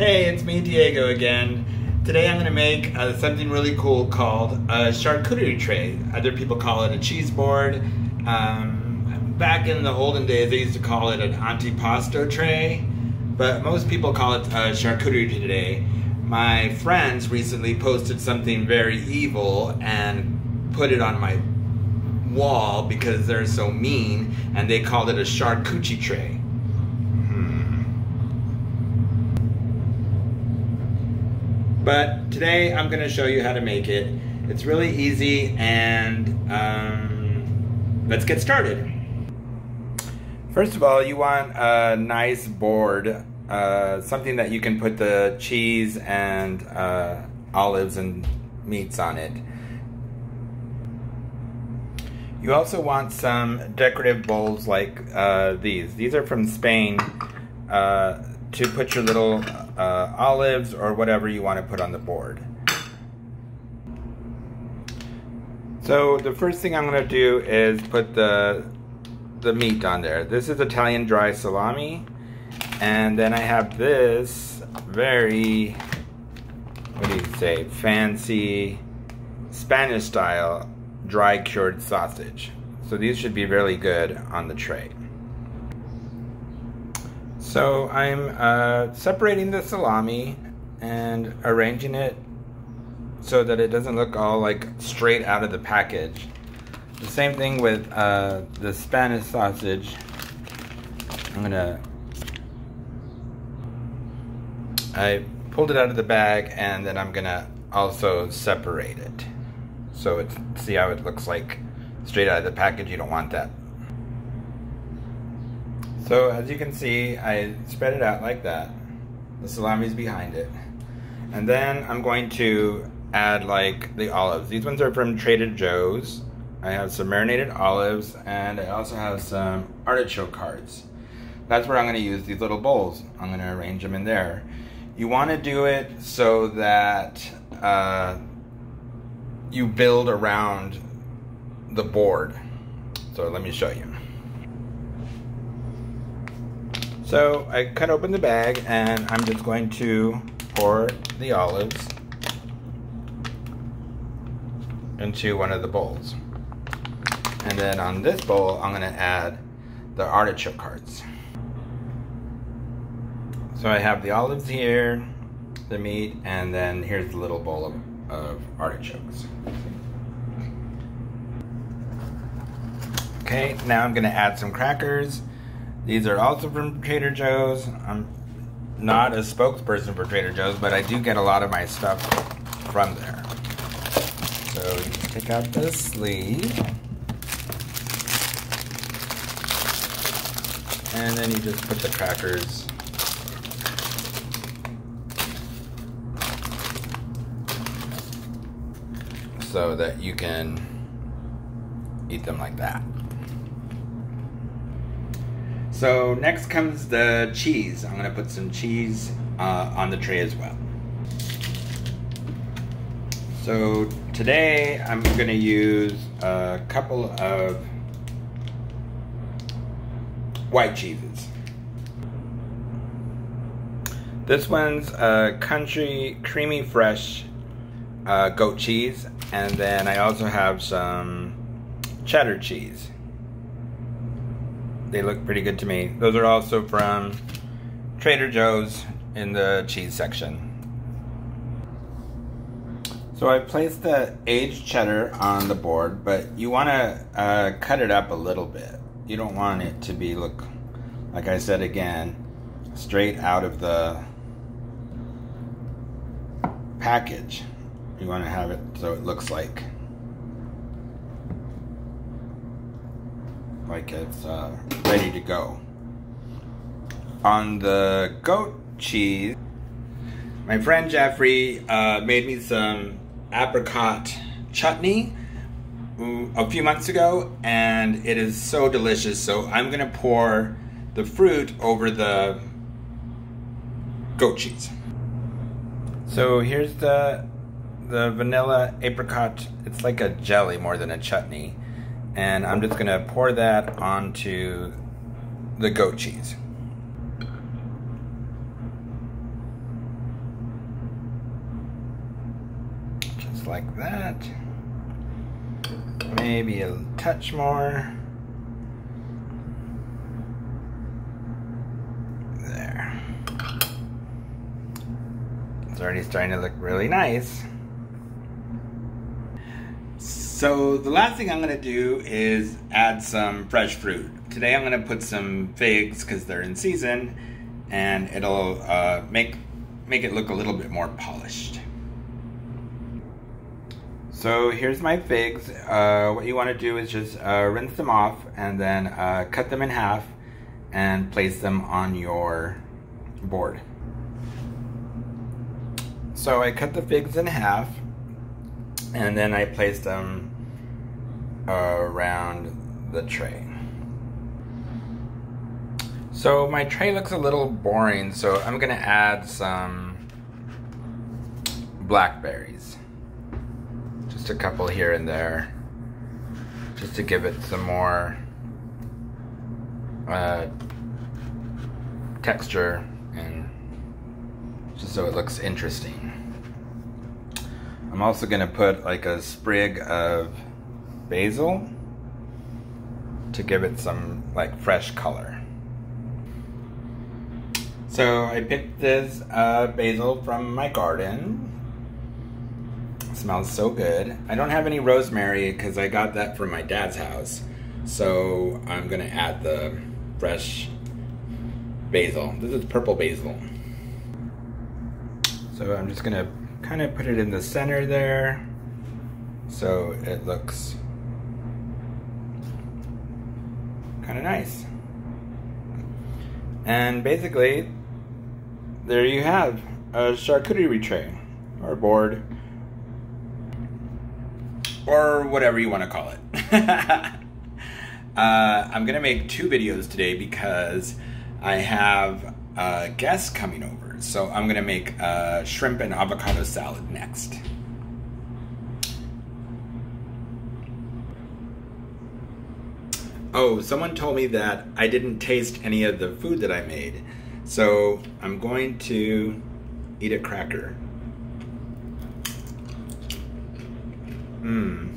Hey, it's me, Diego, again. Today I'm going to make something really cool called a charcuterie tray. Other people call it a cheese board. Back in the olden days, they used to call it an antipasto tray, but most people call it a charcuterie today. My friends recently posted something very evil and put it on my wall because they're so mean, and they called it a charcuterie tray. But today I'm going to show you how to make it. It's really easy, and let's get started. First of all, you want a nice board, something that you can put the cheese and olives and meats on it. You also want some decorative bowls like these. These are from Spain, to put your little olives or whatever you want to put on the board. So the first thing I'm going to do is put the meat on there. This is Italian dry salami, and then I have this very, what do you say, fancy Spanish style dry cured sausage. So these should be really good on the tray. So I'm separating the salami and arranging it so that it doesn't look all like straight out of the package. The same thing with the Spanish sausage. I pulled it out of the bag, and then I'm gonna also separate it. So see how it looks like straight out of the package? You don't want that. So as you can see, I spread it out like that. The salami's behind it. And then I'm going to add like the olives. These ones are from Trader Joe's. I have some marinated olives, and I also have some artichoke hearts. That's where I'm going to use these little bowls. I'm going to arrange them in there. You want to do it so that you build around the board. So let me show you. So I cut open the bag, and I'm just going to pour the olives into one of the bowls. And then on this bowl, I'm going to add the artichoke hearts. So I have the olives here, the meat, and then here's the little bowl of artichokes. Okay, now I'm going to add some crackers. These are also from Trader Joe's. I'm not a spokesperson for Trader Joe's, but I do get a lot of my stuff from there. So you just take out the sleeve, and then you just put the crackers so that you can eat them like that. So next comes the cheese. I'm going to put some cheese on the tray as well. So today I'm going to use a couple of white cheeses. This one's country creamy fresh goat cheese, and then I also have some cheddar cheese. They look pretty good to me. Those are also from Trader Joe's in the cheese section. So I placed the aged cheddar on the board, but you want to cut it up a little bit. You don't want it to be look, like I said again, straight out of the package. You want to have it so it looks like it's ready to go. On the goat cheese, my friend Jeffrey made me some apricot chutney a few months ago, and it is so delicious. So I'm gonna pour the fruit over the goat cheese. So here's the vanilla apricot. It's like a jelly more than a chutney. And I'm just gonna pour that onto the goat cheese. like that. Maybe a touch more. There. It's already starting to look really nice. So the last thing I'm gonna do is add some fresh fruit. Today I'm gonna put some figs because they're in season, and it'll make it look a little bit more polished. So here's my figs. What you want to do is just rinse them off and then cut them in half and place them on your board. So I cut the figs in half and then I placed them around the tray. So my tray looks a little boring, so I'm gonna add some blackberries. Just a couple here and there, just to give it some more texture and just so it looks interesting. I'm also gonna put like a sprig of basil to give it some like fresh color. So I picked this basil from my garden. It smells so good. I don't have any rosemary because I got that from my dad's house. So I'm gonna add the fresh basil. This is purple basil. So I'm just gonna kind of put it in the center there so it looks kind of nice. And basically, there you have a charcuterie tray or board or whatever you want to call it. I'm gonna make 2 videos today because I have guests coming over. So I'm gonna make a shrimp and avocado salad next. Oh, someone told me that I didn't taste any of the food that I made. So I'm going to eat a cracker. Mmm.